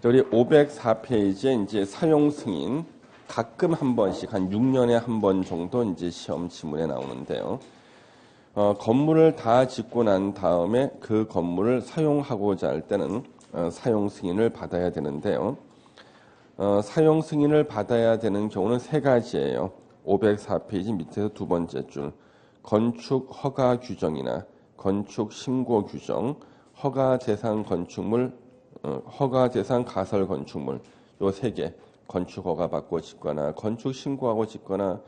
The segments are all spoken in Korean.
우리 504페이지에 이제 사용 승인 가끔 한 번씩 한 6년에 한 번 정도 이제 시험 지문에 나오는데요. 건물을 다 짓고 난 다음에 그 건물을 사용하고자 할 때는 사용 승인을 받아야 되는데요. 사용 승인을 받아야 되는 경우는 세 가지예요. 504페이지 밑에서 두 번째 줄 건축 허가 규정이나 건축 신고 규정, 허가 대상 건축물, 허가 대상 가설 건축물 요 세 개 건축 허가 받고 짓거나 건축 신고하고 짓거나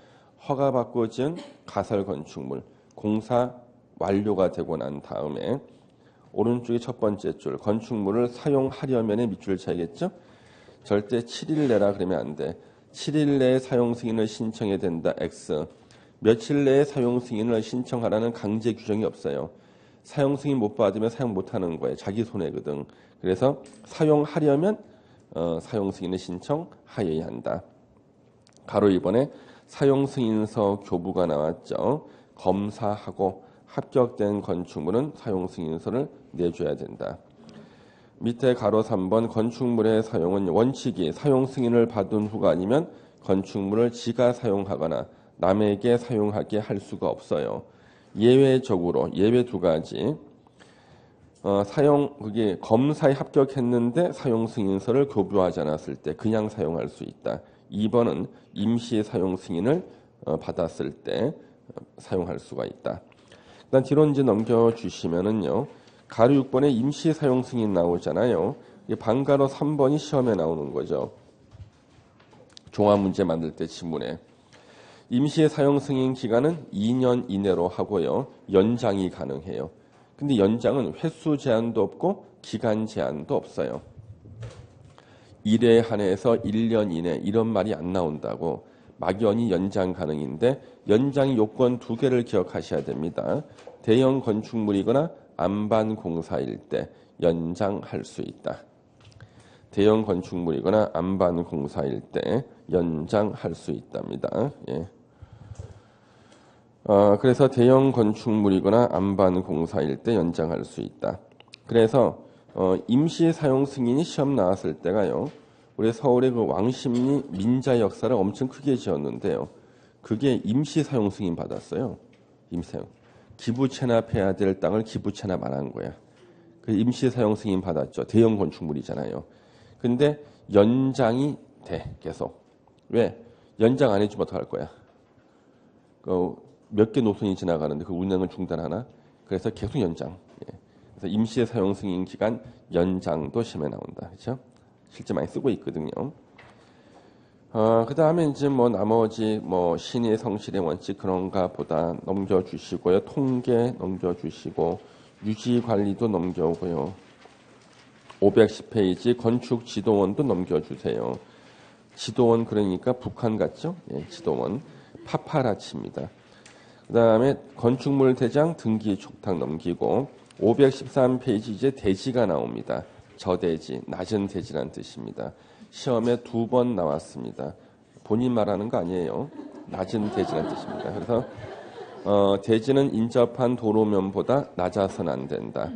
허가 받고 지은 가설 건축물 공사 완료가 되고 난 다음에 오른쪽에 첫 번째 줄 건축물을 사용하려면의 밑줄 쳐야겠죠? 절대 7일 내라 그러면 안 돼. 7일 내에 사용 승인을 신청해야 된다. X. 며칠 내에 사용 승인을 신청하라는 강제 규정이 없어요. 사용 승인 못 받으면 사용 못 하는 거예요. 자기 손해거든. 그래서 사용하려면 사용 승인을 신청하여야 한다. 가로 2번에 사용 승인서 교부가 나왔죠. 검사하고 합격된 건축물은 사용 승인서를 내줘야 된다. 밑에 가로 3번 건축물의 사용은 원칙이 사용 승인을 받은 후가 아니면 건축물을 지가 사용하거나 남에게 사용하게 할 수가 없어요. 예외적으로 예외 두 가지. 그게 검사에 합격했는데 사용 승인서를 교부하지 않았을 때 그냥 사용할 수 있다. 2번은 임시 사용 승인을 받았을 때 사용할 수가 있다. 일단 뒤로 이제 넘겨주시면은요. 가로 6번에 임시 사용 승인 나오잖아요. 방가로 3번이 시험에 나오는 거죠. 종합 문제 만들 때 지문에. 임시 사용 승인 기간은 2년 이내로 하고요. 연장이 가능해요. 근데 연장은 횟수 제한도 없고 기간 제한도 없어요. 1회 한해에서 1년 이내 이런 말이 안 나온다고. 막연히 연장 가능인데 연장이 요건 두 개를 기억하셔야 됩니다. 대형 건축물이거나 안반 공사일 때 연장할 수 있다. 대형 건축물이거나 안반 공사일 때 연장할 수 있답니다. 예. 그래서 대형 건축물이거나 안반 공사일 때 연장할 수 있다. 그래서 임시 사용 승인이 시험 나왔을 때가요. 우리 서울의 그 왕십리 민자 역사를 엄청 크게 지었는데요. 그게 임시 사용 승인 받았어요. 임시 사용. 기부 체납해야 될 땅을 기부 체납 안 한 거야. 그 임시 사용 승인 받았죠. 대형 건축물이잖아요. 근데 연장이 돼 계속. 왜? 연장 안 해주면 어떡할 거야? 몇 개 노선이 지나가는데 그 운행을 중단하나? 그래서 계속 연장. 예. 그래서 임시 사용 승인 기간 연장도 시험에 나온다. 그렇죠? 실제 많이 쓰고 있거든요. 그 다음에 이제 뭐 나머지 뭐 신의 성실의 원칙 그런가 보다 넘겨주시고요. 통계 넘겨주시고 유지 관리도 넘겨오고요. 510페이지 건축 지도원도 넘겨주세요. 지도원 그러니까 북한 같죠? 예, 지도원. 파파라치입니다. 그 다음에 건축물 대장 등기 촉탁 넘기고 513페이지 이제 대지가 나옵니다. 저대지, 낮은 대지란 뜻입니다. 시험에 2번 나왔습니다. 본인 말하는 거 아니에요. 낮은 대지란 뜻입니다. 그래서 대지는 인접한 도로면보다 낮아서는 안 된다.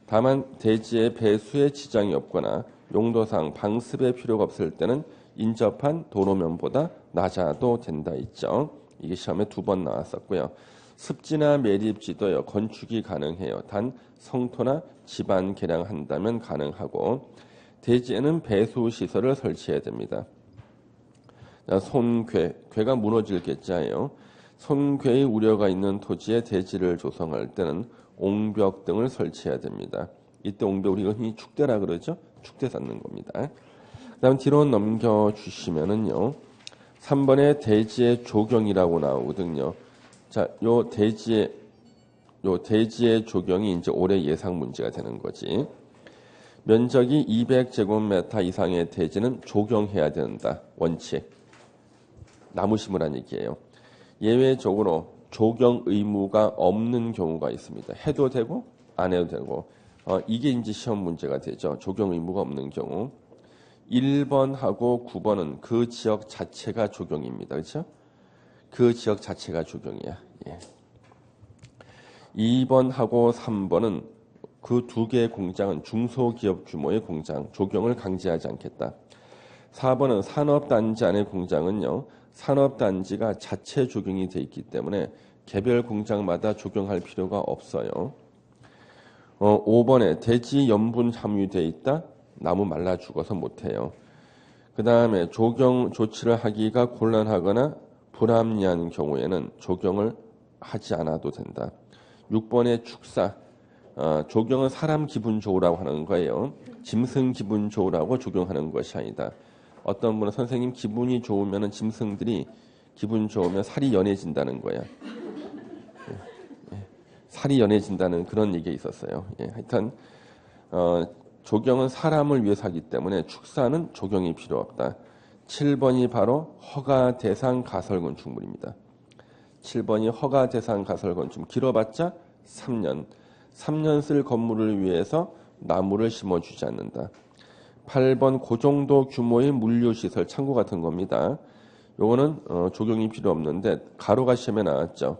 다만 대지의 배수에 지장이 없거나 용도상 방습의 필요가 없을 때는 인접한 도로면보다 낮아도 된다 있죠. 이게 시험에 2번 나왔었고요. 습지나 매립지도요. 건축이 가능해요. 단 성토나 집안 개량한다면 가능하고 대지에는 배수 시설을 설치해야 됩니다. 손괴, 괴가 무너질 괴자예요. 손괴의 우려가 있는 토지에 대지를 조성할 때는 옹벽 등을 설치해야 됩니다. 이때 옹벽 우리가 흔히 축대라 그러죠. 축대 쌓는 겁니다. 그다음 뒤로 넘겨주시면은요. 3번에 대지의 조경이라고 나오거든요. 자, 요 대지의 조경이 이제 올해 예상 문제가 되는 거지. 면적이 200제곱미터 이상의 대지는 조경해야 된다. 원칙. 나무 심으란 얘기예요. 예외적으로 조경 의무가 없는 경우가 있습니다. 해도 되고 안 해도 되고. 이게 이제 시험 문제가 되죠. 조경 의무가 없는 경우. 1번하고 9번은 그 지역 자체가 조경입니다. 그렇죠? 그 지역 자체가 조경이야. 예. 2번하고 3번은 그 두 개의 공장은 중소기업 규모의 공장, 조경을 강제하지 않겠다. 4번은 산업단지 안의 공장은요, 산업단지가 자체 조경이 돼 있기 때문에 개별 공장마다 조경할 필요가 없어요. 5번에 대지 염분 함유되어 있다. 나무 말라 죽어서 못해요. 그 다음에 조경 조치를 하기가 곤란하거나 불합리한 경우에는 조경을 하지 않아도 된다. 6번에 축사. 조경은 사람 기분 좋으라고 하는 거예요. 짐승 기분 좋으라고 조경하는 것이 아니다. 어떤 분은 선생님 기분이 좋으면 짐승들이 기분 좋으면 살이 연해진다는 거야. 살이 연해진다는 그런 얘기가 있었어요. 하여튼 조경은 사람을 위해서 하기 때문에 축사는 조경이 필요 없다. 7번이 바로 허가 대상 가설 건축물입니다. 7번이 허가 대상 가설 건축물. 길어봤자 3년. 3년 쓸 건물을 위해서 나무를 심어주지 않는다. 8번 그 정도 규모의 물류시설, 창고 같은 겁니다. 요거는 조경이 필요 없는데 가로가 시험에 나왔죠.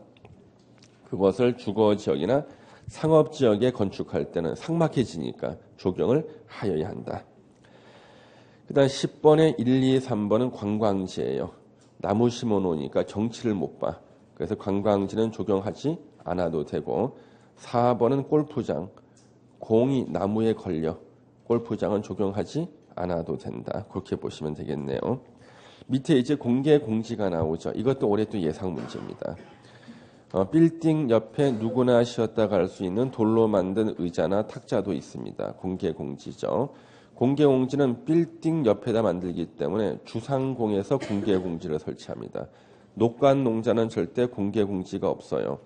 그것을 주거지역이나 상업지역에 건축할 때는 삭막해지니까 조경을 하여야 한다. 그 다음 10번에 1, 2, 3번은 관광지예요. 나무 심어놓으니까 경치를 못 봐. 그래서 관광지는 조경하지 않아도 되고 4번은 골프장. 공이 나무에 걸려. 골프장은 조경하지 않아도 된다. 그렇게 보시면 되겠네요. 밑에 이제 공개 공지가 나오죠. 이것도 올해 또 예상 문제입니다. 빌딩 옆에 누구나 쉬었다 갈 수 있는 돌로 만든 의자나 탁자도 있습니다. 공개 공지죠. 공개 공지는 빌딩 옆에다 만들기 때문에 주상공에서 공개 공지를 설치합니다. 녹관 농자는 절대 공개 공지가 없어요.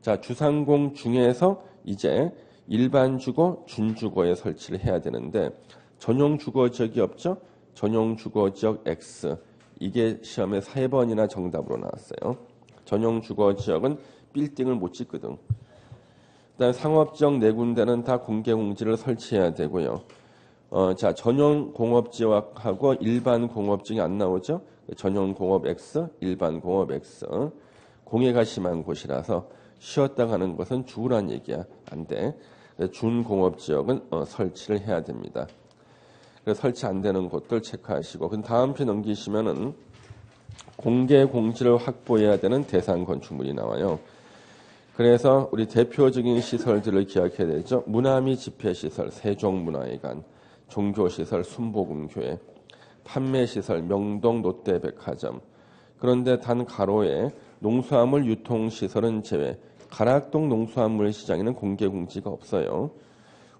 자, 주상공 중에서 이제 일반 주거, 준주거에 설치를 해야 되는데 전용 주거 지역이 없죠? 전용 주거 지역 X. 이게 시험에 3번이나 정답으로 나왔어요. 전용 주거 지역은 빌딩을 못 짓거든. 그다음 상업지역 4군데는 다 공개 공지를 설치해야 되고요. 자, 전용 공업 지역하고 일반 공업 지역이 안 나오죠? 전용 공업 X, 일반 공업 X. 공해가 심한 곳이라서 쉬었다 가는 것은 죽으란 얘기야. 안 돼. 준공업 지역은 설치를 해야 됩니다. 그래서 설치 안 되는 곳들 체크하시고 그 다음 편 넘기시면은 공개 공지를 확보해야 되는 대상 건축물이 나와요. 그래서 우리 대표적인 시설들을 기억해야 되죠. 문화미 집회시설, 세종문화회관, 종교시설, 순복음교회, 판매시설, 명동 롯데백화점. 그런데 단 가로에 농수화물 유통시설은 제외. 가락동 농수화물 시장에는 공개 공지가 없어요.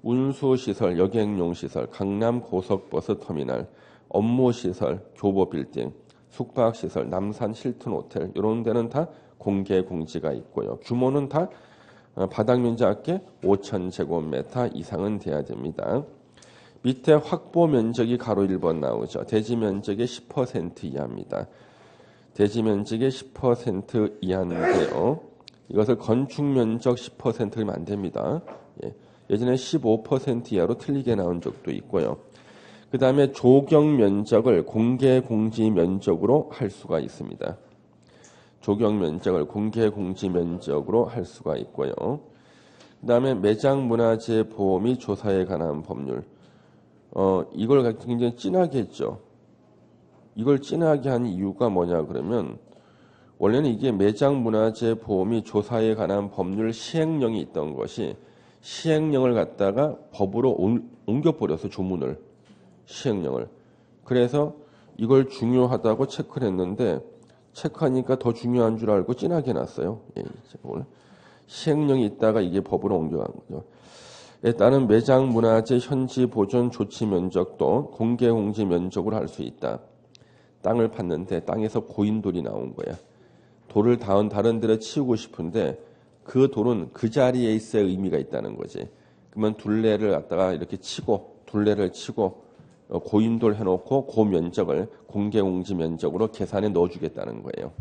운수시설, 여객용시설, 강남 고속버스 터미널, 업무시설, 교보빌딩, 숙박시설, 남산 힐튼 호텔 이런 데는 다 공개 공지가 있고요. 규모는 다 바닥 면적 합계 5,000제곱미터 이상은 돼야 됩니다. 밑에 확보 면적이 가로 1번 나오죠. 대지 면적의 10% 이하입니다. 대지 면적의 10% 이하인데요. 이것을 건축 면적 10%면 안 됩니다. 예전에 15% 이하로 틀리게 나온 적도 있고요. 그 다음에 조경 면적을 공개 공지 면적으로 할 수가 있습니다. 조경 면적을 공개 공지 면적으로 할 수가 있고요. 그 다음에 매장 문화재 보호 및 조사에 관한 법률. 이걸 굉장히 진하게 했죠. 이걸 진하게 한 이유가 뭐냐 그러면 원래는 이게 매장 문화재 보호 및 조사에 관한 법률 시행령이 있던 것이 시행령을 갖다가 법으로 옮겨버려서 조문을 시행령을. 그래서 이걸 중요하다고 체크를 했는데 체크하니까 더 중요한 줄 알고 진하게 놨어요. 오늘 시행령이 있다가 이게 법으로 옮겨간 거죠. 따른 매장 문화재 현지 보존 조치 면적도 공개 공지 면적으로 할 수 있다. 땅을 팠는데 땅에서 고인돌이 나온 거야. 돌을 다른 데로 치우고 싶은데 그 돌은 그 자리에 있어야 의미가 있다는 거지. 그러면 둘레를 갖다가 이렇게 치고 둘레를 치고 고인돌 해놓고 그 면적을 공개 공지 면적으로 계산에 넣어주겠다는 거예요.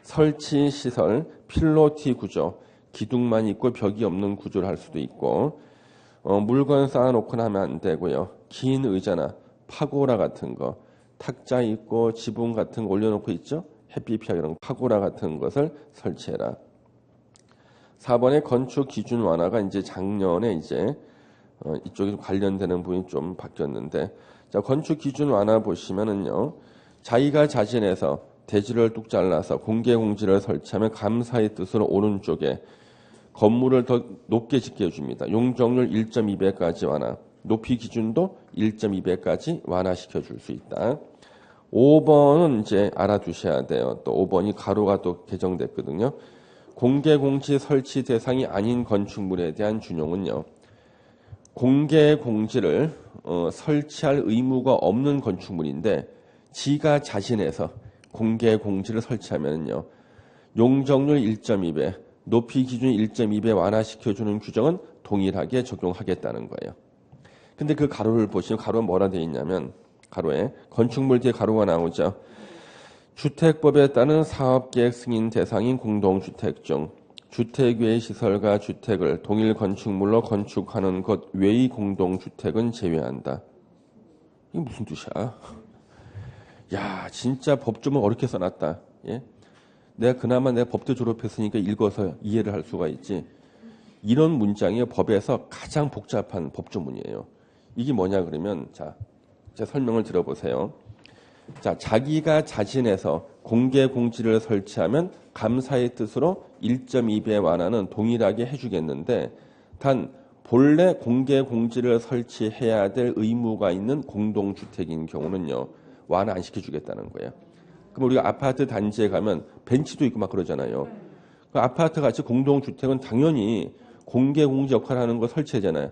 설치 시설 필로티 구조, 기둥만 있고 벽이 없는 구조를 할 수도 있고 물건 쌓아놓거나 하면 안 되고요. 긴 의자나 파고라 같은 거, 탁자 있고 지붕 같은 거 올려놓고 있죠. 햇빛 피하게 이런 파고라 같은 것을 설치해라. 4번의 건축 기준 완화가 이제 작년에 이제 이쪽에 좀 관련되는 부분이 좀 바뀌었는데, 자, 건축 기준 완화 보시면은요, 자기가 자진해서 대지를 뚝 잘라서 공개 공지를 설치하면 감사의 뜻으로 오른쪽에 건물을 더 높게 짓게 해줍니다. 용적률 1.2배까지 완화, 높이 기준도 1.2배까지 완화시켜 줄 수 있다. 5번은 이제 알아두셔야 돼요. 또 5번이 가로가 또 개정됐거든요. 공개 공지 설치 대상이 아닌 건축물에 대한 준용은요, 공개 공지를 설치할 의무가 없는 건축물인데 지가 자신해서 공개 공지를 설치하면요, 용적률 1.2배, 높이 기준 1.2배 완화시켜주는 규정은 동일하게 적용하겠다는 거예요. 근데 그 가로를 보시면 가로가 뭐라 되어 있냐면, 가로에 건축물 뒤에 가로가 나오죠. 주택법에 따른 사업계획 승인 대상인 공동주택 중 주택외의 시설과 주택을 동일 건축물로 건축하는 것 외의 공동주택은 제외한다. 이게 무슨 뜻이야? 야, 진짜 법 좀 어렵게 써놨다. 예? 내가 그나마 내가 법대 졸업했으니까 읽어서 이해를 할 수가 있지. 이런 문장이 법에서 가장 복잡한 법조문이에요. 이게 뭐냐 그러면, 자, 제 설명을 들어보세요. 자, 자기가 자진해서 공개 공지를 설치하면 감사의 뜻으로 1.2배 완화는 동일하게 해주겠는데, 단 본래 공개 공지를 설치해야 될 의무가 있는 공동주택인 경우는요, 완화 안 시켜주겠다는 거예요. 그럼 우리가 아파트 단지에 가면 벤치도 있고 막 그러잖아요. 그 아파트 같이 공동주택은 당연히 공개 공지 역할을 하는 거 설치하잖아요.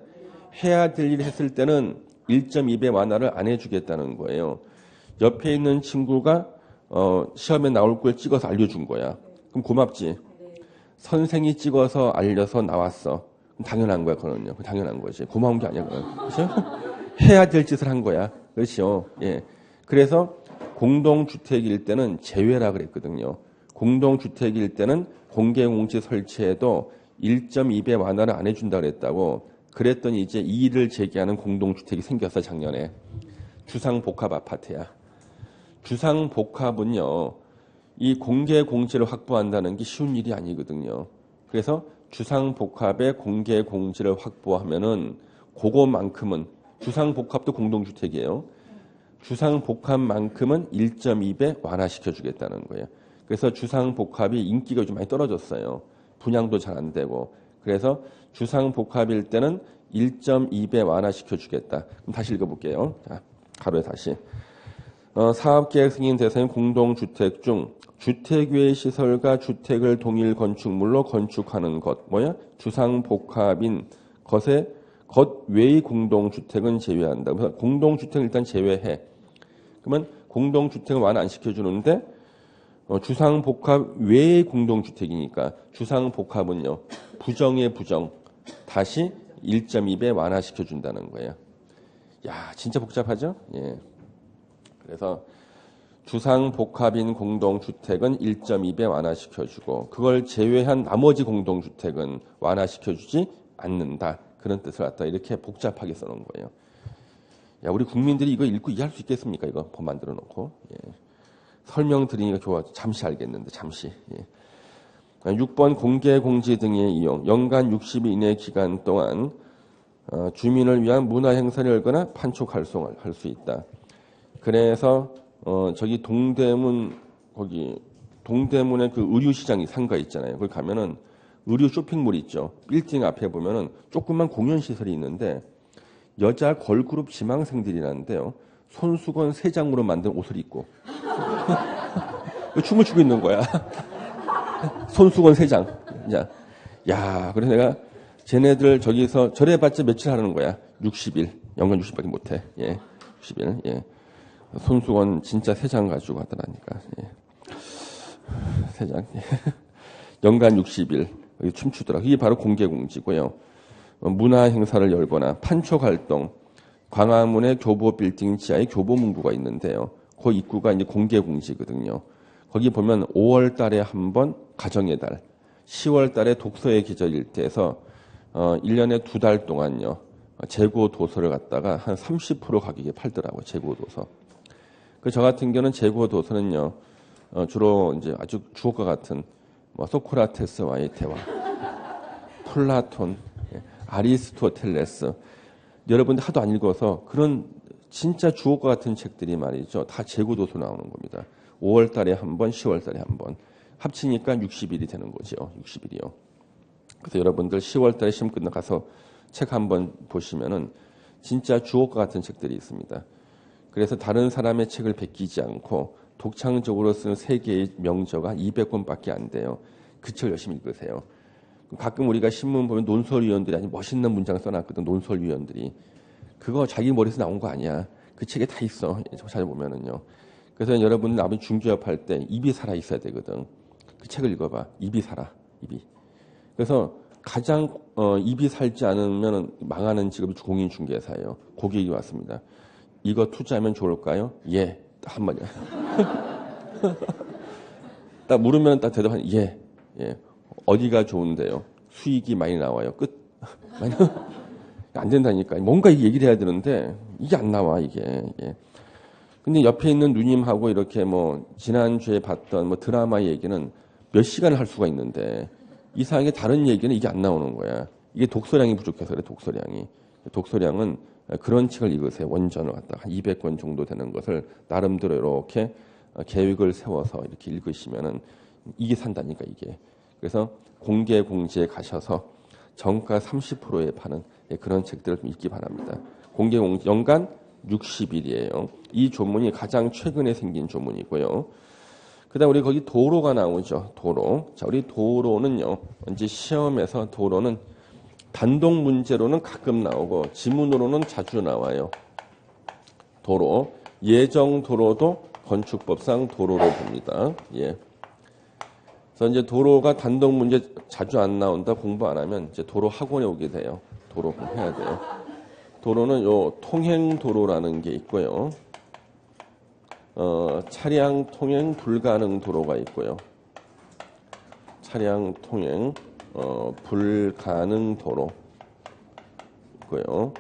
해야 될 일 했을 때는 1.2배 완화를 안 해주겠다는 거예요. 옆에 있는 친구가 시험에 나올 걸 찍어서 알려준 거야. 그럼 고맙지. 선생이 찍어서 알려서 나왔어. 그럼 당연한 거야, 그거는요. 당연한 거지. 고마운 게 아니야, 그건. 그렇죠? 해야 될 짓을 한 거야. 그렇죠. 예. 그래서 공동주택일 때는 제외라 그랬거든요. 공동주택일 때는 공개공지 설치해도 1.2배 완화를 안 해준다 그랬다고. 그랬더니 이제 이의를 제기하는 공동주택이 생겼어, 작년에. 주상복합 아파트야. 주상복합은요, 이 공개공지를 확보한다는 게 쉬운 일이 아니거든요. 그래서 주상복합의 공개공지를 확보하면은 그거만큼은, 주상복합도 공동주택이에요. 주상복합만큼은 1.2배 완화시켜주겠다는 거예요. 그래서 주상복합이 인기가 좀 많이 떨어졌어요. 분양도 잘 안 되고. 그래서 주상복합일 때는 1.2배 완화시켜주겠다. 그럼 다시 읽어볼게요. 자, 가로에 다시. 사업계획 승인 대상인 공동주택 중 주택 외의 시설과 주택을 동일 건축물로 건축하는 것, 뭐야? 주상복합인 것 외의 공동주택은 제외한다. 그래서 공동주택을 일단 제외해. 그러면 공동주택을 완화 안 시켜주는데 주상복합 외의 공동주택이니까 주상복합은요, 부정의 부정 다시 1.2배 완화시켜준다는 거예요. 야, 진짜 복잡하죠? 예. 그래서 주상복합인 공동주택은 1.2배 완화시켜주고 그걸 제외한 나머지 공동주택은 완화시켜주지 않는다. 그런 뜻을 갖다 이렇게 복잡하게 써놓은 거예요. 야, 우리 국민들이 이거 읽고 이해할 수 있겠습니까? 이거 법 만들어 놓고. 예. 설명 드리니까 좋아. 잠시 알겠는데, 잠시. 예. 6번 공개공지 등의 이용. 연간 60일 이내 기간 동안 주민을 위한 문화행사를 열거나 판촉 활동을 할 수 있다. 그래서 저기 동대문 거기 동대문에 그 의류시장이 상가 있잖아요. 거기 가면은 의류 쇼핑몰 있죠. 빌딩 앞에 보면은 조그만 공연 시설이 있는데 여자 걸그룹 지망생들이라는데요. 손수건 3장으로 만든 옷을 입고 춤을 추고 있는 거야. 손수건 3장. 야, 그래서 내가 쟤네들 저기서 저래봤자 며칠 하는 거야. 60일. 연간 60일밖에 못해. 예, 60일. 예. 손수건 진짜 3장 가지고 하더라니까. 예. 3장. 예. 연간 60일. 춤추더라. 이게 바로 공개공지고요. 문화 행사를 열거나 판촉 활동. 광화문의 교보 빌딩 지하에 교보문고가 있는데요. 그 입구가 이제 공개공지거든요. 거기 보면 5월 달에 한 번 가정의 달, 10월 달에 독서의 계절일 때에서 1년에 2달 동안요. 재고 도서를 갖다가 한 30% 가격에 팔더라고요. 재고 도서. 저 같은 경우는 재고 도서는요. 주로 이제 아주 주옥과 같은 소크라테스와의 대화. 플라톤, 아리스토텔레스. 여러분들 하도 안 읽어서 그런 진짜 주옥과 같은 책들이 말이죠. 다 재고도서 나오는 겁니다. 5월 달에 한 번, 10월 달에 한 번. 합치니까 60일이 되는 거죠. 60일이요. 그래서 여러분들 10월 달에 시험 끝나가서 책 한 번 보시면은 진짜 주옥과 같은 책들이 있습니다. 그래서 다른 사람의 책을 베끼지 않고 독창적으로 쓴 세계의 명저가 200권밖에 안 돼요. 그 책을 열심히 읽으세요. 가끔 우리가 신문 보면 논설위원들이 아주 멋있는 문장 써놨거든. 논설위원들이. 그거 자기 머리에서 나온 거 아니야. 그 책에 다 있어. 찾아보면은요. 그래서 여러분 나중에 중개업 할 때 입이 살아 있어야 되거든. 그 책을 읽어봐. 입이 살아. 입이. 그래서 가장 입이 살지 않으면 망하는 직업이 공인중개사예요. 고객이 왔습니다. 이거 투자하면 좋을까요? 예. 한마디야. 딱 물으면 딱 대답하니 예. 예. 어디가 좋은데요? 수익이 많이 나와요. 끝. 안 된다니까. 뭔가 얘기를 해야 되는데 이게 안 나와 이게. 예. 근데 옆에 있는 누님하고 이렇게 뭐 지난주에 봤던 뭐 드라마 얘기는 몇 시간을 할 수가 있는데 이상하게 다른 얘기는 이게 안 나오는 거야. 이게 독서량이 부족해서 그래. 독서량이. 독서량은 그런 책을 읽으세요. 원전을 갖다가 한 200권 정도 되는 것을 나름대로 이렇게 계획을 세워서 이렇게 읽으시면은 이게 산다니까 이게. 그래서 공제에 가셔서 정가 30%에 파는 그런 책들을 좀 읽기 바랍니다. 공제 연간 60일이에요. 이 조문이 가장 최근에 생긴 조문이고요. 그다음 우리 거기 도로가 나오죠. 도로. 자, 우리 도로는요. 이제 시험에서 도로는 단독 문제로는 가끔 나오고 지문으로는 자주 나와요. 도로. 예정 도로도 건축법상 도로로 봅니다. 예. 그래서 이제 도로가 단독 문제 자주 안 나온다 공부 안 하면 이제 도로 학원에 오게 돼요. 도로 공부해야 돼요. 도로는 요 통행 도로라는 게 있고요. 차량 통행 불가능 도로가 있고요. 차량 통행 불가능 도로 있고요.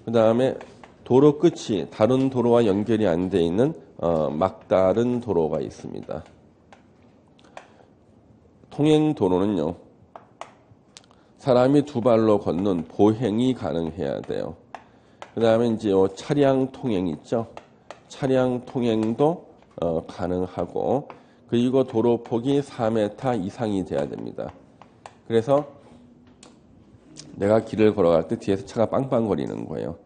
그 다음에 도로 끝이 다른 도로와 연결이 안 돼 있는 막다른 도로가 있습니다. 통행 도로는요. 사람이 두 발로 걷는 보행이 가능해야 돼요. 그 다음에 이제 차량 통행 있죠. 차량 통행도 가능하고 그리고 도로 폭이 4m 이상이 돼야 됩니다. 그래서 내가 길을 걸어갈 때 뒤에서 차가 빵빵거리는 거예요.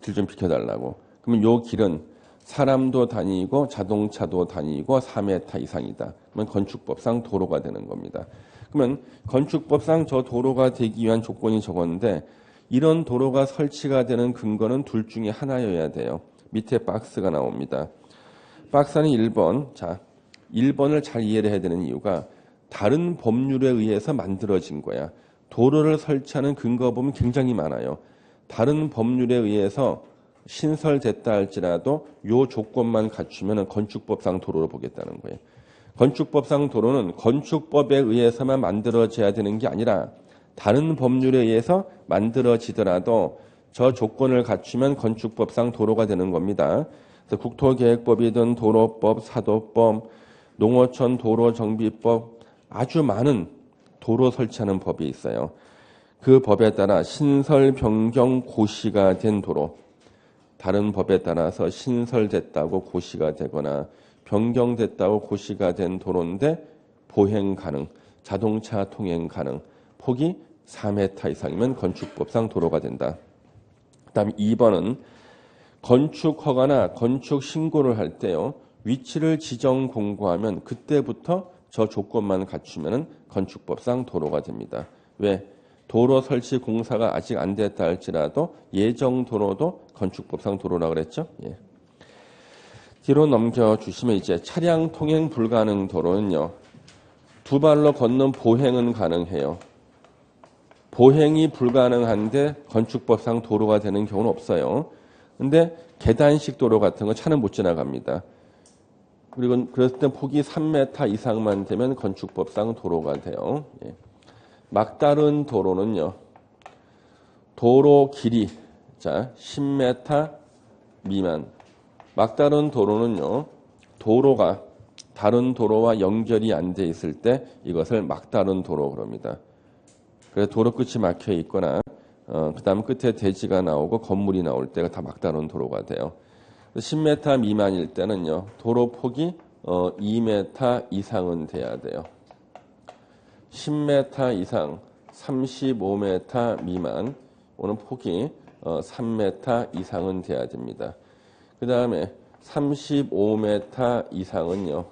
길 좀 비켜달라고. 그러면 요 길은 사람도 다니고 자동차도 다니고 4m 이상이다. 그러면 건축법상 도로가 되는 겁니다. 그러면 건축법상 저 도로가 되기 위한 조건이 저건데 이런 도로가 설치가 되는 근거는 둘 중에 하나여야 돼요. 밑에 박스가 나옵니다. 박스는 1번. 자, 1번을 잘 이해를 해야 되는 이유가 다른 법률에 의해서 만들어진 거야. 도로를 설치하는 근거 보면 굉장히 많아요. 다른 법률에 의해서 신설됐다 할지라도 요 조건만 갖추면 건축법상 도로로 보겠다는 거예요. 건축법상 도로는 건축법에 의해서만 만들어져야 되는 게 아니라 다른 법률에 의해서 만들어지더라도 저 조건을 갖추면 건축법상 도로가 되는 겁니다. 그래서 국토계획법이든 도로법, 사도법, 농어촌 도로정비법 아주 많은 도로 설치하는 법이 있어요. 그 법에 따라 신설, 변경, 고시가 된 도로 다른 법에 따라서 신설됐다고 고시가 되거나 변경됐다고 고시가 된 도로인데 보행 가능, 자동차 통행 가능, 폭이 4m 이상이면 건축법상 도로가 된다. 그 다음에 2번은 건축 허가나 건축 신고를 할 때요. 위치를 지정 공고하면 그때부터 저 조건만 갖추면 건축법상 도로가 됩니다. 왜? 도로 설치 공사가 아직 안 됐다 할지라도 예정 도로도 건축법상 도로라 그랬죠? 예. 뒤로 넘겨주시면 이제 차량 통행 불가능 도로는요. 두 발로 걷는 보행은 가능해요. 보행이 불가능한데 건축법상 도로가 되는 경우는 없어요. 근데 계단식 도로 같은 거 차는 못 지나갑니다. 그리고 그랬을 때 폭이 3m 이상만 되면 건축법상 도로가 돼요. 예. 막다른 도로는요. 도로 길이 자 10m 미만. 막다른 도로는요. 도로가 다른 도로와 연결이 안 돼 있을 때 이것을 막다른 도로 그럽니다. 그래서 도로 끝이 막혀 있거나 그다음 끝에 대지가 나오고 건물이 나올 때가 다 막다른 도로가 돼요. 10m 미만일 때는요. 도로 폭이 2m 이상은 돼야 돼요. 10m 이상, 35m 미만, 오는 폭이 3m 이상은 돼야 됩니다. 그 다음에 35m 이상은요.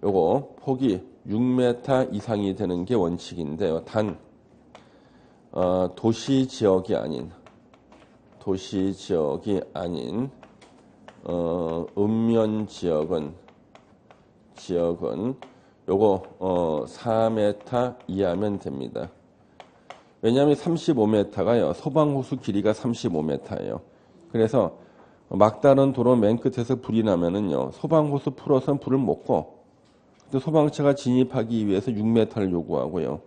요거 폭이 6m 이상이 되는 게 원칙인데요. 단 도시 지역이 아닌 읍면 지역은 요거 4m 이하면 됩니다. 왜냐하면 35m가요. 소방호수 길이가 35m예요. 그래서 막다른 도로 맨 끝에서 불이 나면은요. 소방호수 풀어서는 불을 못 꺼. 또 소방차가 진입하기 위해서 6m를 요구하고요.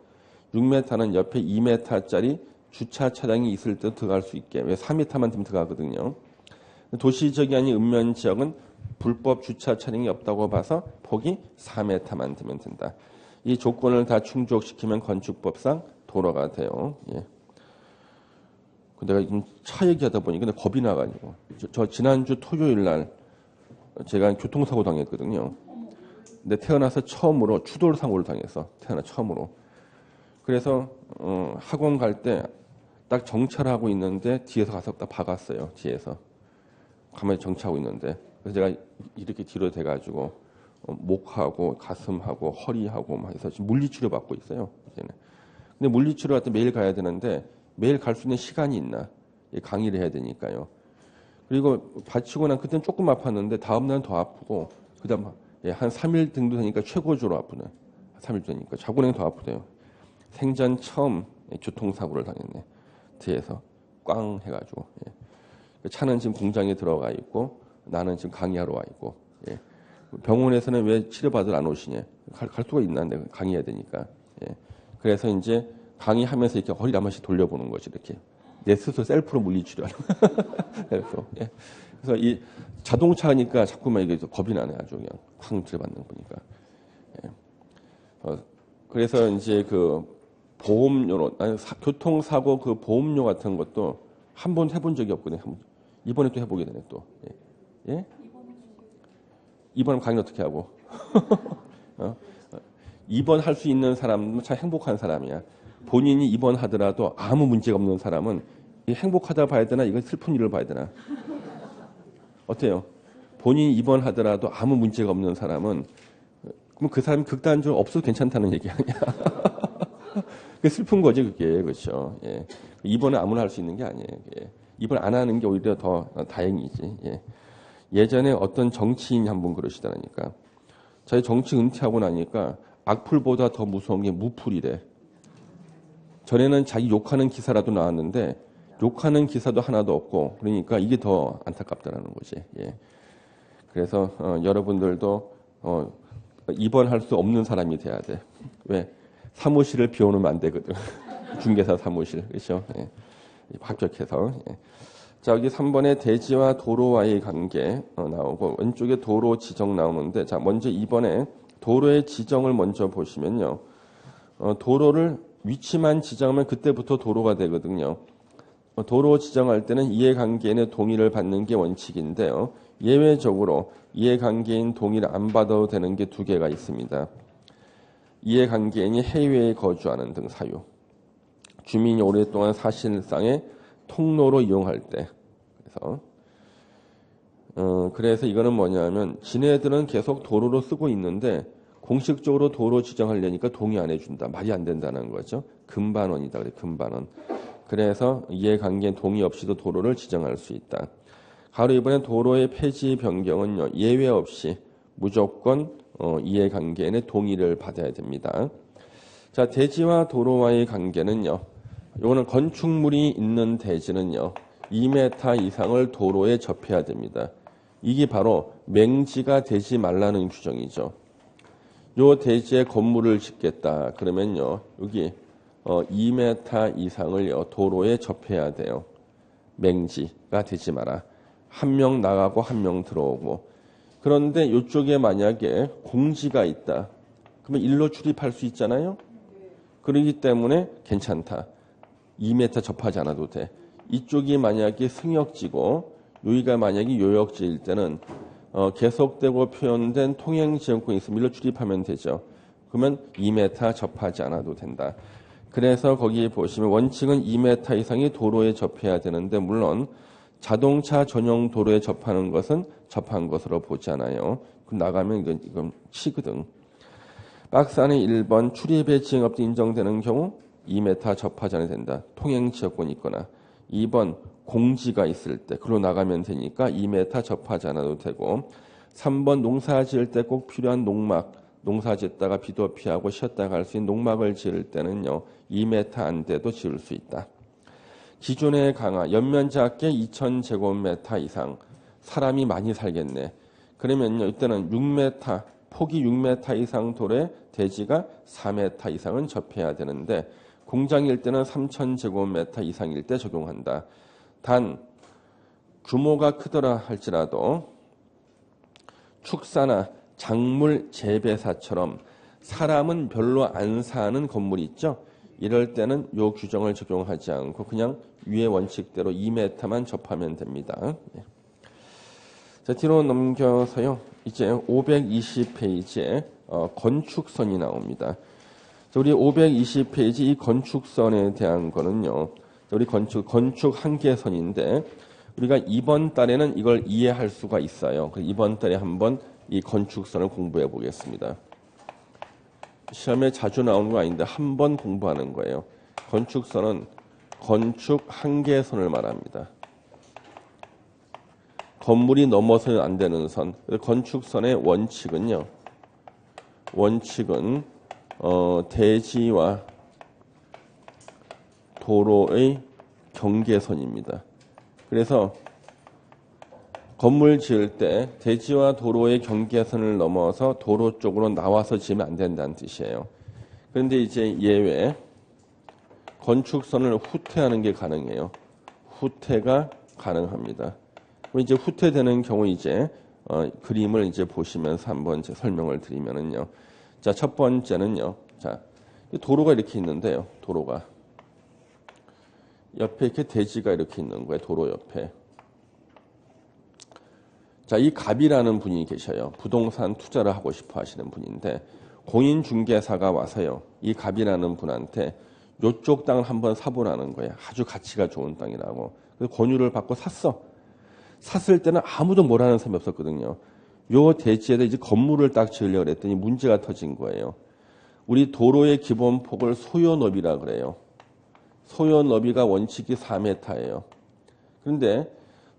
6m는 옆에 2m짜리 주차 차량이 있을 때 들어갈 수 있게. 왜 4m만 되면 들어가거든요. 도시 지역이 아닌 읍면 지역은 불법 주차 차량이 없다고 봐서 폭이 4m만 되면 된다. 이 조건을 다 충족시키면 건축법상 도로가 돼요. 예. 내가 지금 차 얘기하다 보니까 겁이 나가지고 저 지난주 토요일 날 제가 교통사고 당했거든요. 근데 태어나서 처음으로 추돌사고를 당했어. 태어나 처음으로. 그래서 학원 갈 때 딱 정차하고 있는데 뒤에서 가서 딱 박았어요. 뒤에서. 가만히 정차하고 있는데. 그래서 제가 이렇게 뒤로 돼가지고 목하고 가슴하고 허리하고 막 해서 지금 물리치료 받고 있어요. 이제는. 근데 물리치료 할때 매일 가야 되는데 매일 갈 수 있는 시간이 있나? 강의를 해야 되니까요. 그리고 받치고 난 그때는 조금 아팠는데 다음 날은 더 아프고 그다음 한 3일 정도 되니까 최고조로 아프네. 3일 되니까 자고 나면 더 아프대요. 생전 처음 교통사고를 당했네. 뒤에서 꽝 해가지고. 예. 차는 지금 공장에 들어가 있고 나는 지금 강의하러 와 있고. 예. 병원에서는 왜 치료받으러 안 오시냐? 갈 수가 있나? 내가 강의해야 되니까. 예. 그래서 이제 강의하면서 이렇게 허리를 한 번씩 돌려보는 거지 이렇게. 내 스스로 셀프로 물리치료하는. 셀프로. 예. 그래서 이 자동차니까 자꾸만 이게 겁이 나네 아주 그냥 쾅 들어받는 거 보니까. 예. 그래서 이제 그 보험료, 교통사고 그 보험료 같은 것도 한 번 해본 적이 없거든요. 이번에 또 해보게 되네 또. 예? 예? 이번에 강의 어떻게 하고? 입원할 수 있는 사람은 참 행복한 사람이야. 본인이 입원하더라도 아무 문제가 없는 사람은 행복하다 봐야 되나 이건 슬픈 일을 봐야 되나? 어때요? 본인이 입원하더라도 아무 문제가 없는 사람은 그럼 그 사람이 극단적으로 없어도 괜찮다는 얘기 아니야? 그게 슬픈 거지 그게. 그렇죠. 예. 입원은 아무나 할 수 있는 게 아니에요. 예. 입원 안 하는 게 오히려 더 다행이지. 예. 예전에 어떤 정치인이 한 분 그러시더라니까. 자기 정치 은퇴하고 나니까 악플보다 더 무서운 게 무플이래. 전에는 자기 욕하는 기사라도 나왔는데 욕하는 기사도 하나도 없고 그러니까 이게 더 안타깝다라는 거지. 예. 그래서 여러분들도 입원할 수 없는 사람이 돼야 돼. 왜? 사무실을 비워놓으면 안 되거든. 중개사 사무실. 그렇죠? 예. 합격해서. 예. 자, 여기 3번에 대지와 도로와의 관계 나오고 왼쪽에 도로 지정 나오는데 자, 먼저 2번에 도로의 지정을 먼저 보시면요. 도로를 위치만 지정하면 그때부터 도로가 되거든요. 도로 지정할 때는 이해관계인의 동의를 받는 게 원칙인데요. 예외적으로 이해관계인 동의를 안 받아도 되는 게 두 개가 있습니다. 이해관계인이 해외에 거주하는 등 사유. 주민이 오랫동안 사실상의 통로로 이용할 때. 그래서 이거는 뭐냐면 지네들은 계속 도로로 쓰고 있는데 공식적으로 도로 지정하려니까 동의 안 해준다. 말이 안 된다는 거죠. 금반원이다. 그래, 금반원. 그래서 이해관계인 동의 없이도 도로를 지정할 수 있다. 가로 이번에 도로의 폐지 변경은요. 예외 없이 무조건 이해관계인의 동의를 받아야 됩니다. 자, 대지와 도로와의 관계는요. 이거는 건축물이 있는 대지는요. 2m 이상을 도로에 접해야 됩니다. 이게 바로 맹지가 되지 말라는 규정이죠. 요 대지에 건물을 짓겠다. 그러면요. 여기 2m 이상을요. 도로에 접해야 돼요. 맹지가 되지 마라. 한 명 나가고 한 명 들어오고. 그런데 이쪽에 만약에 공지가 있다. 그러면 일로 출입할 수 있잖아요. 그러기 때문에 괜찮다. 2m 접하지 않아도 돼. 이쪽이 만약에 승역지고 여기가 만약에 요역지일 때는 계속되고 표현된 통행지역권이 있으면 일로 출입하면 되죠. 그러면 2m 접하지 않아도 된다. 그래서 거기 보시면 원칙은 2m 이상이 도로에 접해야 되는데 물론 자동차 전용 도로에 접하는 것은 접한 것으로 보지 않아요. 그럼 나가면 이건 치거든. 박스 안에 1번 출입의 지행업도 인정되는 경우 2m 접하지 않아도 된다. 통행지역권이 있거나 2번 공지가 있을 때 그걸로 나가면 되니까 2m 접하지 않아도 되고 3번 농사 지을 때 꼭 필요한 농막 농사 짓다가 비도 피하고 쉬었다가 갈 수 있는 농막을 지을 때는요 2m 안 돼도 지을 수 있다. 기존의 강화 연면 작게 2000제곱미터 이상 사람이 많이 살겠네. 그러면요 이때는 6m 폭이 6m 이상 도로에 대지가 4m 이상은 접해야 되는데 공장일 때는 3000제곱미터 이상일 때 적용한다. 단 규모가 크더라 할지라도 축사나 작물 재배사처럼 사람은 별로 안 사는 건물이 있죠. 이럴 때는 이 규정을 적용하지 않고 그냥 위의 원칙대로 2m만 접하면 됩니다. 자, 뒤로 넘겨서요. 이제 520페이지에 건축선이 나옵니다. 자, 우리 520페이지 이 건축선에 대한 거는요. 우리 건축 한계선인데 우리가 이번 달에는 이걸 이해할 수가 있어요. 그래서 이번 달에 한번 이 건축선을 공부해 보겠습니다. 시험에 자주 나오는 거 아닌데 한 번 공부하는 거예요. 건축선은 건축 한계선을 말합니다. 건물이 넘어서는 안 되는 선. 건축선의 원칙은요. 원칙은 대지와 도로의 경계선입니다. 그래서 건물 지을 때 대지와 도로의 경계선을 넘어서 도로 쪽으로 나와서 지으면 안 된다는 뜻이에요. 그런데 이제 예외 건축선을 후퇴하는 게 가능해요. 후퇴가 가능합니다. 이제 후퇴되는 경우 이제 그림을 이제 보시면서 한번 제 설명을 드리면은요. 자, 첫 번째는요. 자, 도로가 이렇게 있는데요. 도로가 옆에 이렇게 대지가 이렇게 있는 거예요. 도로 옆에. 자, 이 갑이라는 분이 계셔요. 부동산 투자를 하고 싶어 하시는 분인데 공인중개사가 와서요. 이 갑이라는 분한테 요쪽 땅을 한번 사보라는 거예요. 아주 가치가 좋은 땅이라고. 그래서 권유를 받고 샀어. 샀을 때는 아무도 뭐라는 사람이 없었거든요. 요 대지에다 이제 건물을 딱 지으려고 그랬더니 문제가 터진 거예요. 우리 도로의 기본 폭을 소요 너비라 그래요. 소요 너비가 원칙이 4m예요. 그런데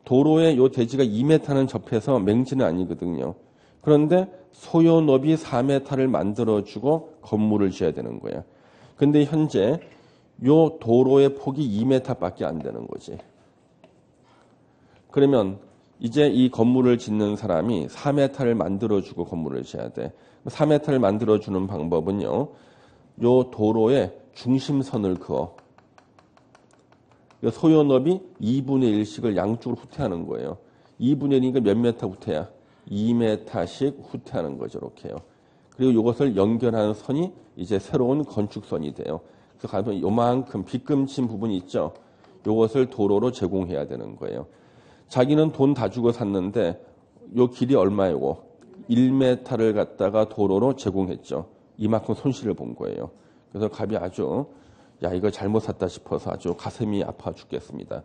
도로에 요 대지가 2m는 접해서 맹지는 아니거든요. 그런데 소요 너비 4m를 만들어주고 건물을 지어야 되는 거예요. 근데 현재 요 도로의 폭이 2m밖에 안 되는 거지. 그러면 이제 이 건물을 짓는 사람이 4m를 만들어주고 건물을 지어야 돼. 4m를 만들어주는 방법은요. 요 도로의 중심선을 그어. 소요 너비 2분의 1씩을 양쪽으로 후퇴하는 거예요. 2분의 1이니까 몇 미터 후퇴야? 2m씩 후퇴하는 거죠. 이렇게요. 그리고 이것을 연결하는 선이 이제 새로운 건축선이 돼요. 그래서 가면 요만큼 빗금친 부분이 있죠. 이것을 도로로 제공해야 되는 거예요. 자기는 돈 다 주고 샀는데 요 길이 얼마이고 1m를 갖다가 도로로 제공했죠. 이만큼 손실을 본 거예요. 그래서 갑이 아주 야 이거 잘못 샀다 싶어서 아주 가슴이 아파 죽겠습니다.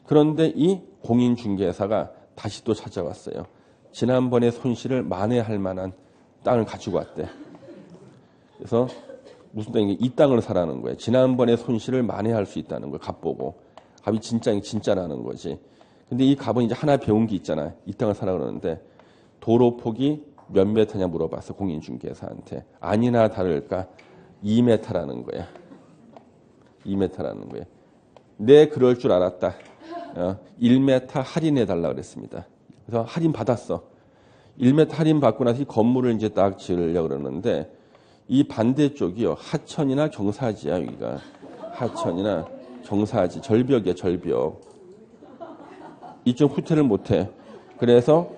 그런데 이 공인중개사가 다시 또 찾아왔어요. 지난번에 손실을 만회할 만한 땅을 가지고 왔대. 그래서 무슨 땅이 이 땅을 사라는 거예요. 지난번에 손실을 만회할 수 있다는 거예요. 갑 보고. 갑이 진짜라는 거지. 근데 이 갑은 이제 하나 배운 게 있잖아요. 이 땅을 사라 그러는데 도로 폭이 몇 미터냐 물어봤어. 공인중개사한테. 아니나 다를까 2m라는 거야. 2m라는 거예요. 네, 그럴 줄 알았다. 1m 할인해 달라 그랬습니다. 그래서 할인 받았어. 1m 할인 받고 나서 이 건물을 이제 딱 지으려고 그러는데 이 반대쪽이요. 하천이나 경사지야, 여기가. 하천이나 경사지. 절벽이야, 절벽. 이쪽 후퇴를 못 해. 그래서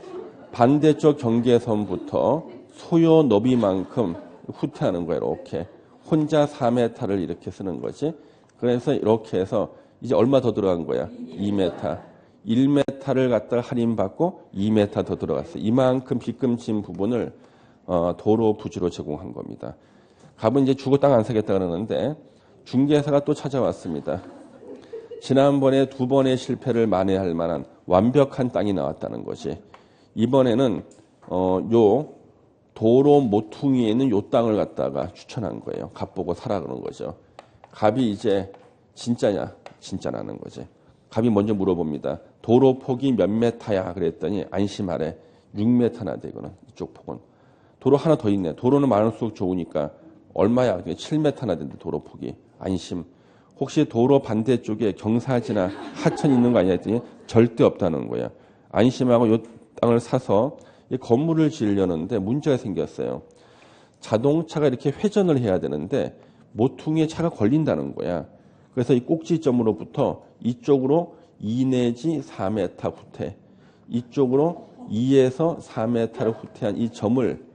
반대쪽 경계선부터 소요 너비만큼 후퇴하는 거야, 이렇게. 혼자 4m를 이렇게 쓰는 거지. 그래서 이렇게 해서 이제 얼마 더 들어간 거야? 2m. 1m를 갖다가 할인받고 2m 더 들어갔어. 이만큼 빗금친 부분을 도로 부지로 제공한 겁니다. 갑은 이제 주고 땅 안 사겠다 그러는데 중개사가 또 찾아왔습니다. 지난번에 2번의 실패를 만회할 만한 완벽한 땅이 나왔다는 거지. 이번에는 요 도로 모퉁이에 있는 요 땅을 갖다가 추천한 거예요. 갑 보고 사라 그런 거죠. 갑이 이제 진짜냐? 진짜라는 거지. 갑이 먼저 물어봅니다. 도로 폭이 몇 메타야? 그랬더니 안심하래. 6m나 되거든. 이쪽 폭은. 도로 하나 더 있네. 도로는 많을수록 좋으니까 얼마야? 7m나 된대 도로 폭이. 안심. 혹시 도로 반대쪽에 경사지나 하천이 있는 거 아니야? 했더니 절대 없다는 거야. 안심하고 요 땅을 사서 이 건물을 지으려는데 문제가 생겼어요. 자동차가 이렇게 회전을 해야 되는데 모퉁이에 차가 걸린다는 거야. 그래서 이 꼭지점으로부터 이쪽으로 2 내지 4m 후퇴, 이쪽으로 2에서 4m를 후퇴한 이 점을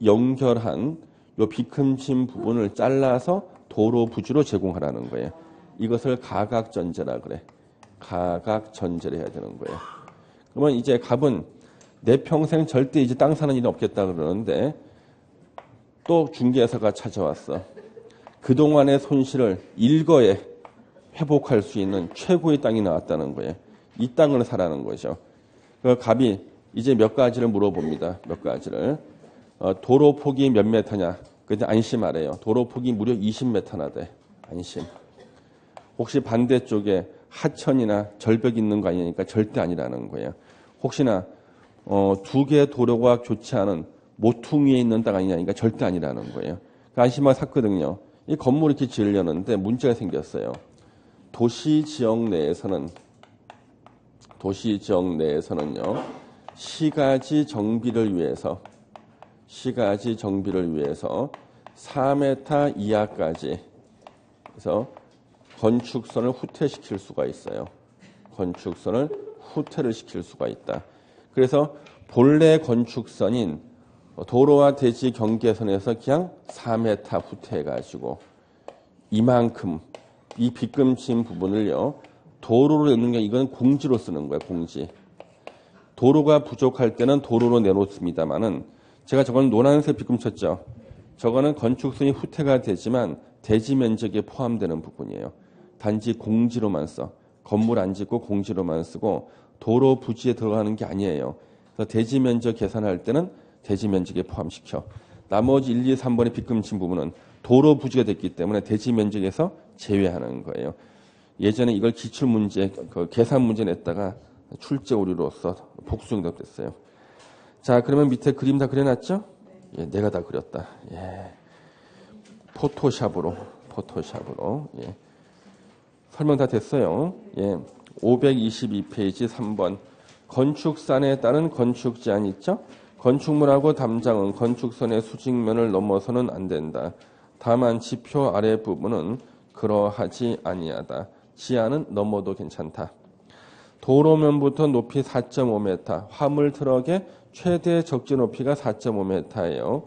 연결한 요 비큼진 부분을 잘라서 도로 부지로 제공하라는 거예요. 이것을 가각전제라 그래. 가각전제를 해야 되는 거예요. 그러면 이제 갑은 내 평생 절대 이제 땅 사는 일이 없겠다 그러는데 또 중개사가 찾아왔어. 그동안의 손실을 일거에 회복할 수 있는 최고의 땅이 나왔다는 거예요. 이 땅을 사라는 거죠. 그 갑이 이제 몇 가지를 물어봅니다. 몇 가지를. 도로 폭이 몇 메타냐? 근데 안심하래요. 도로 폭이 무려 20m나 돼. 안심. 혹시 반대쪽에 하천이나 절벽이 있는 거 아니니까 절대 아니라는 거예요. 혹시나 2개 도로가 교차하는 모퉁이에 있는 땅 아니냐니까 절대 아니라는 거예요. 그러니까 안심하고 샀거든요. 이 건물 이렇게 지으려는데 문제가 생겼어요. 도시 지역 내에서는요, 시가지 정비를 위해서 4m 이하까지 그래서 건축선을 후퇴시킬 수가 있어요. 건축선을 후퇴를 시킬 수가 있다. 그래서 본래 건축선인 도로와 대지 경계선에서 그냥 4m 후퇴해가지고 이만큼 이 빗금친 부분을요 도로로 내는 게 이건 공지로 쓰는 거예요. 공지. 도로가 부족할 때는 도로로 내놓습니다만은 제가 저건 노란색 빗금쳤죠. 저거는 건축선이 후퇴가 되지만 대지 면적에 포함되는 부분이에요. 단지 공지로만 써. 건물 안 짓고 공지로만 쓰고 도로 부지에 들어가는 게 아니에요. 그래서 대지 면적 계산할 때는 대지 면적에 포함시켜. 나머지 1, 2, 3번의 빗금친 부분은 도로 부지가 됐기 때문에 대지 면적에서 제외하는 거예요. 예전에 이걸 기출문제, 계산 문제 냈다가 출제 오류로서 복수응답 됐어요. 자, 그러면 밑에 그림 다 그려놨죠? 예, 내가 다 그렸다. 예. 포토샵으로. 예. 설명 다 됐어요. 예. 522페이지 3번. 건축산에 따른 건축 제한 있죠? 건축물하고 담장은 건축선의 수직면을 넘어서는 안 된다. 다만 지표 아래 부분은 그러하지 아니하다. 지하는 넘어도 괜찮다. 도로면부터 높이 4.5m, 화물 트럭의 최대 적재 높이가 4.5m예요.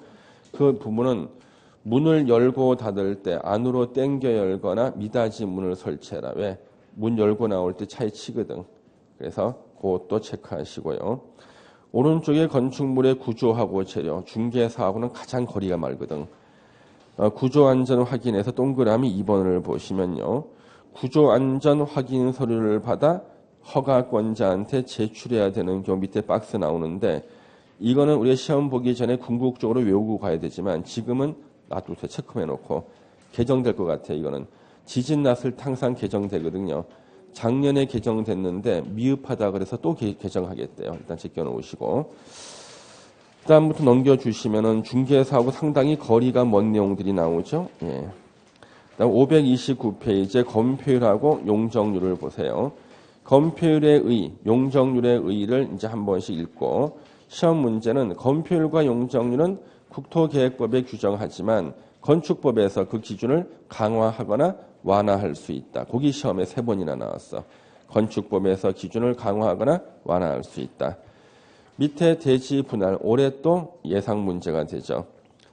그 부분은 문을 열고 닫을 때 안으로 당겨 열거나 미닫이 문을 설치해라. 왜? 문 열고 나올 때 차에 치거든. 그래서 그것도 체크하시고요. 오른쪽에 건축물의 구조하고 재료, 중개사하고는 가장 거리가 멀거든. 구조안전 확인에서 동그라미 2번을 보시면요. 구조안전 확인 서류를 받아 허가권자한테 제출해야 되는 경우 밑에 박스 나오는데 이거는 우리가 시험 보기 전에 궁극적으로 외우고 가야 되지만 지금은 놔두세요. 체크해놓고 개정될 것 같아요. 이거는 지진 났을 때 항상 개정되거든요. 작년에 개정됐는데 미흡하다 그래서 또 개정하겠대요. 일단 제껴놓으시고 그다음부터 넘겨주시면은 중개사하고 상당히 거리가 먼 내용들이 나오죠. 예. 그다음 529페이지에 건폐율하고 용적률을 보세요. 건폐율의 의, 용적률의 의를 이제 한 번씩 읽고 시험 문제는 건폐율과 용적률은 국토계획법에 규정하지만 건축법에서 그 기준을 강화하거나 완화할 수 있다. 거기 시험에 3번이나 나왔어. 건축법에서 기준을 강화하거나 완화할 수 있다. 밑에 대지 분할, 올해 또 예상 문제가 되죠.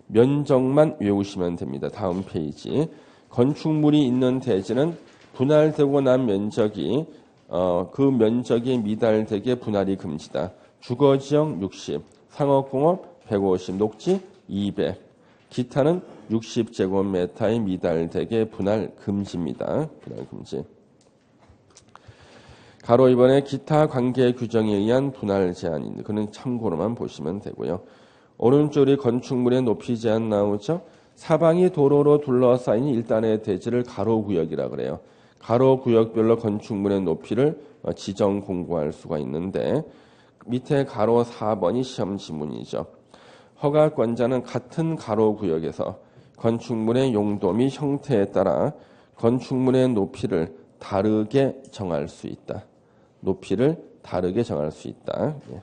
면적만 외우시면 됩니다. 다음 페이지. 건축물이 있는 대지는 분할되고 난 면적이 그 면적이 미달되게 분할이 금지다. 주거지역 60, 상업공업 150, 녹지 200, 기타는 60제곱미터의 미달되게 분할 금지입니다. 분할 금지. 가로 2번에 기타 관계 규정에 의한 분할 제한인데 그는 참고로만 보시면 되고요. 오른쪽에 건축물의 높이 제한 나오죠. 사방이 도로로 둘러싸인 일단의 대지를 가로구역이라 그래요. 가로구역별로 건축물의 높이를 지정 공고할 수가 있는데 밑에 가로 4번이 시험 지문이죠. 허가권자는 같은 가로구역에서 건축물의 용도 및 형태에 따라 건축물의 높이를 다르게 정할 수 있다. 높이를 다르게 정할 수 있다. 예.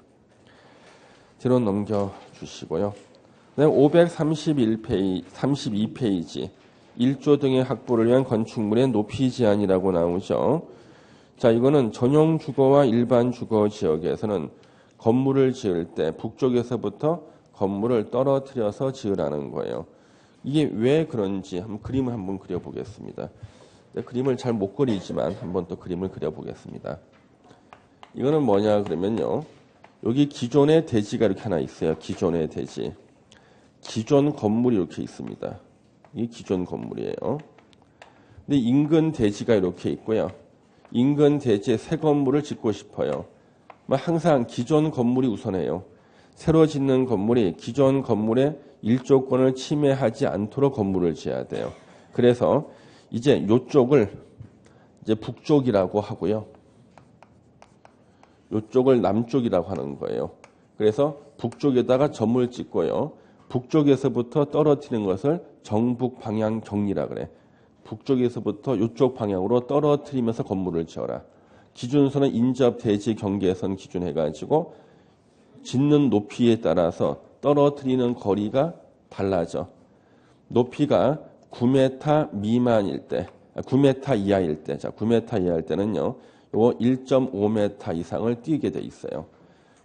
뒤로 넘겨주시고요. 532페이지 1조 등의 확보를 위한 건축물의 높이 제한이라고 나오죠. 자, 이거는 전용 주거와 일반 주거 지역에서는 건물을 지을 때 북쪽에서부터 건물을 떨어뜨려서 지으라는 거예요. 이게 왜 그런지 한번 그림을 한번 그려보겠습니다. 그림을 잘 못 그리지만 한번 또 그림을 그려보겠습니다. 이거는 뭐냐 그러면요. 여기 기존의 대지가 이렇게 하나 있어요. 기존의 대지. 기존 건물이 이렇게 있습니다. 이게 기존 건물이에요. 근데 인근 대지가 이렇게 있고요. 인근 대지에 새 건물을 짓고 싶어요. 항상 기존 건물이 우선해요. 새로 짓는 건물이 기존 건물의 일조권을 침해하지 않도록 건물을 지어야 돼요. 그래서 이제 이쪽을 이제 북쪽이라고 하고요. 이쪽을 남쪽이라고 하는 거예요. 그래서 북쪽에다가 점을 찍고요. 북쪽에서부터 떨어뜨리는 것을 정북 방향 격리라 그래. 북쪽에서부터 이쪽 방향으로 떨어뜨리면서 건물을 지어라. 기준선은 인접 대지 경계선 기준해가지고 짓는 높이에 따라서 떨어뜨리는 거리가 달라져. 높이가 9m 미만일 때, 9m 이하일 때, 자 9m 이하일 때는요. 요 1.5m 이상을 뛰게 돼 있어요.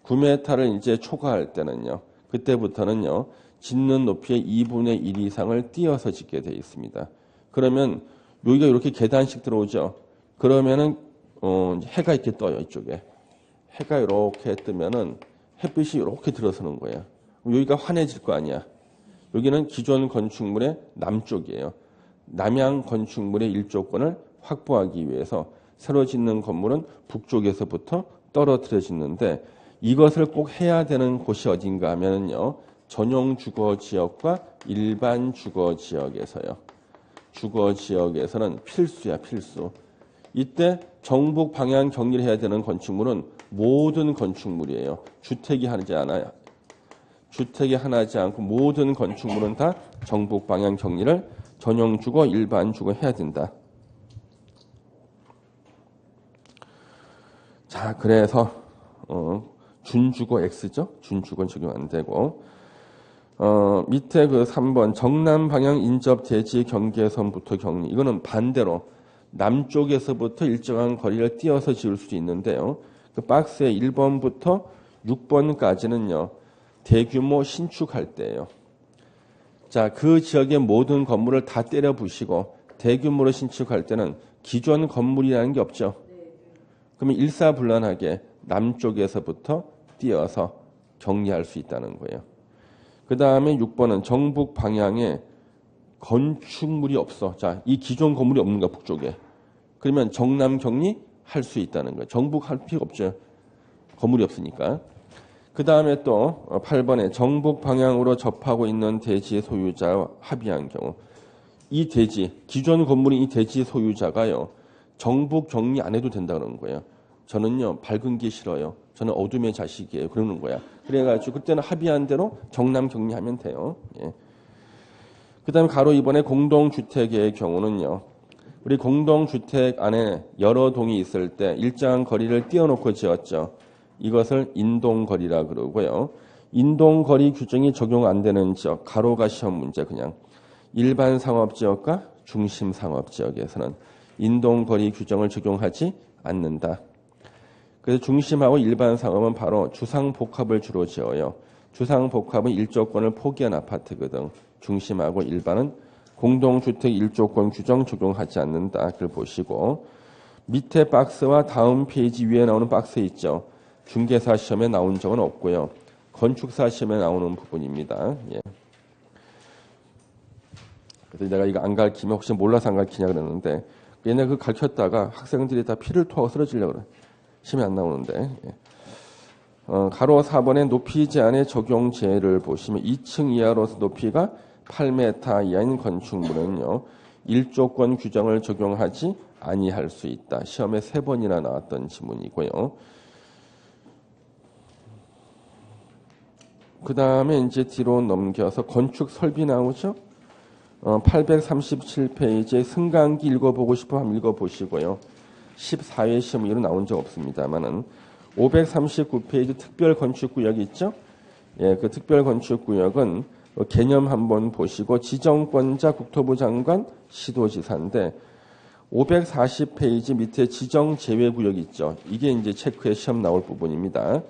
9m를 이제 초과할 때는요. 그때부터는요. 짓는 높이의 2분의 1 이상을 띄어서 짓게 돼 있습니다. 그러면 여기가 이렇게 계단식 들어오죠. 그러면은 해가 이렇게 떠요. 이쪽에. 해가 이렇게 뜨면은 햇빛이 이렇게 들어서는 거예요. 여기가 환해질 거 아니야. 여기는 기존 건축물의 남쪽이에요. 남향 건축물의 일조권을 확보하기 위해서 새로 짓는 건물은 북쪽에서부터 떨어뜨려 짓는데 이것을 꼭 해야 되는 곳이 어딘가 하면요. 전용 주거 지역과 일반 주거 지역에서요. 주거 지역에서는 필수야, 필수. 이때 정북 방향 격리를 해야 되는 건축물은 모든 건축물이에요. 주택이 하지 않아요. 주택이 하나지 않고 모든 건축물은 다 정북 방향 격리를 전용 주거, 일반 주거 해야 된다. 자, 그래서 준주거 X죠. 준주거는 적용 안 되고 밑에 그 3번 정남 방향 인접 대지 경계선부터 격리. 이거는 반대로 남쪽에서부터 일정한 거리를 띄어서 지을 수도 있는데요. 그 박스의 1번부터 6번까지는요. 대규모 신축할 때예요. 자, 그 지역의 모든 건물을 다 때려 부시고 대규모로 신축할 때는 기존 건물이라는 게 없죠. 그러면 일사불란하게 남쪽에서부터 띄어서 격리할 수 있다는 거예요. 그 다음에 6번은 정북 방향에 건축물이 없어. 자, 이 기존 건물이 없는 거야, 북쪽에. 그러면 정남 격리 할 수 있다는 거예요. 정북 할 필요 없죠. 건물이 없으니까. 그 다음에 또 8번에 정북 방향으로 접하고 있는 대지의 소유자와 합의한 경우. 이 대지, 기존 건물인 이 대지 소유자가요. 정북 격리 안 해도 된다는 거예요. 저는요, 밝은 게 싫어요. 저는 어둠의 자식이에요. 그러는 거야. 그래가지고 그때는 합의한 대로 정남 격리하면 돼요. 예. 그 다음에 가로 2번에 공동주택의 경우는요. 우리 공동주택 안에 여러 동이 있을 때 일정한 거리를 띄워놓고 지었죠. 이것을 인동거리라 그러고요. 인동거리 규정이 적용 안 되는 지역, 가로가 시험 문제 그냥. 일반 상업지역과 중심상업지역에서는 인동거리 규정을 적용하지 않는다. 그래서 중심하고 일반 상업은 바로 주상복합을 주로 지어요. 주상복합은 일조권을 포기한 아파트거든. 중심하고 일반은 공동주택 1조권 규정 적용하지 않는다. 그걸 보시고 밑에 박스와 다음 페이지 위에 나오는 박스 있죠. 중개사 시험에 나온 적은 없고요. 건축사 시험에 나오는 부분입니다. 예. 그래서 내가 이거 안 가르치면 혹시 몰라서 안 가르치냐 그랬는데 얘네 그 가르쳤다가 학생들이 다 피를 토하고 쓰러지려고 그래. 시험에 안 나오는데. 예. 가로 4번의 높이 제한의 적용제를 보시면 2층 이하로서 높이가 8m 이하인 건축물은요. 1조권 규정을 적용하지 아니할 수 있다. 시험에 3번이나 나왔던 지문이고요. 그 다음에 이제 뒤로 넘겨서 건축 설비 나오죠. 837페이지에 승강기 읽어보고 싶어 하면 읽어보시고요. 14회 시험 이후로 나온 적 없습니다만은 539페이지 특별건축구역 있죠? 예, 그 특별건축구역은 개념 한번 보시고 지정권자 국토부 장관 시도지사인데 540페이지 밑에 지정제외구역 있죠? 이게 이제 체크에 시험 나올 부분입니다.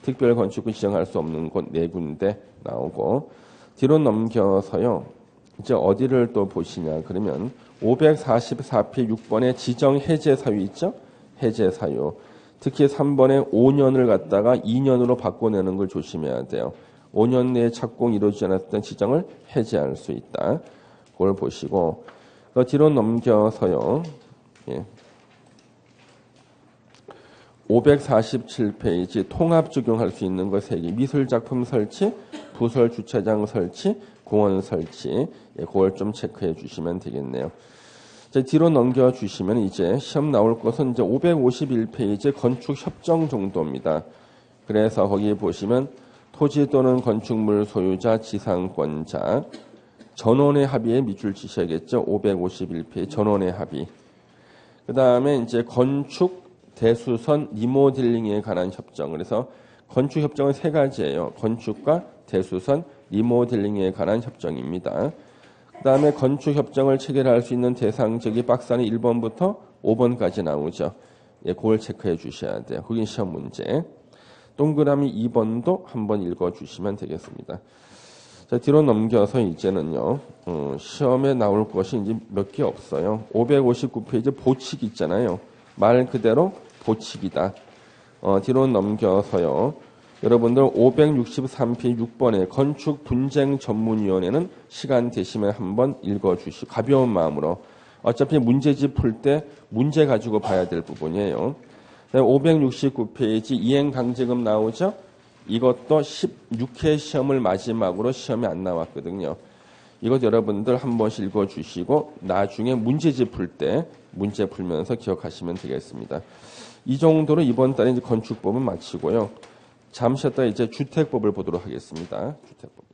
특별건축구 지정할 수 없는 곳 4군데 나오고 뒤로 넘겨서요. 이제 어디를 또 보시냐 그러면 544페이지 6번에 지정해제 사유 있죠? 해제 사유. 특히 3번에 5년을 갖다가 2년으로 바꿔내는 걸 조심해야 돼요. 5년 내에 착공이 이루어지지 않았던 지정을 해제할 수 있다. 그걸 보시고 뒤로 넘겨서요. 예. 547페이지 통합 적용할 수 있는 것 3개. 미술작품 설치, 부설 주차장 설치, 공원 설치. 예, 그걸 좀 체크해 주시면 되겠네요. 자, 뒤로 넘겨주시면 이제 시험 나올 것은 이제 551페이지 건축 협정 정도입니다. 그래서 거기 보시면 토지 또는 건축물 소유자, 지상권자, 전원의 합의에 밑줄 치셔야겠죠. 551페이지 전원의 합의. 그 다음에 이제 건축 대수선 리모델링에 관한 협정. 그래서 건축 협정은 3가지예요. 건축과 대수선 리모델링에 관한 협정입니다. 그 다음에 건축협정을 체결할 수 있는 대상적이 박스 안에 1번부터 5번까지 나오죠. 예, 그걸 체크해 주셔야 돼요. 그게 시험 문제. 동그라미 2번도 한번 읽어주시면 되겠습니다. 자, 뒤로 넘겨서 이제는요. 시험에 나올 것이 이제 몇 개 없어요. 559페이지 보칙 있잖아요. 말 그대로 보칙이다. 뒤로 넘겨서요. 여러분들 563페이지 6번에 건축분쟁전문위원회는 시간 되시면 한번 읽어주시고 가벼운 마음으로 어차피 문제집 풀 때 문제 가지고 봐야 될 부분이에요. 569페이지 이행강제금 나오죠? 이것도 16회 시험을 마지막으로 시험에 안 나왔거든요. 이것 여러분들 한 번씩 읽어주시고 나중에 문제집 풀 때 문제 풀면서 기억하시면 되겠습니다. 이 정도로 이번 달에 이제 건축법은 마치고요. 잠시 쉬었다가 이제 주택법을 보도록 하겠습니다. 주택법.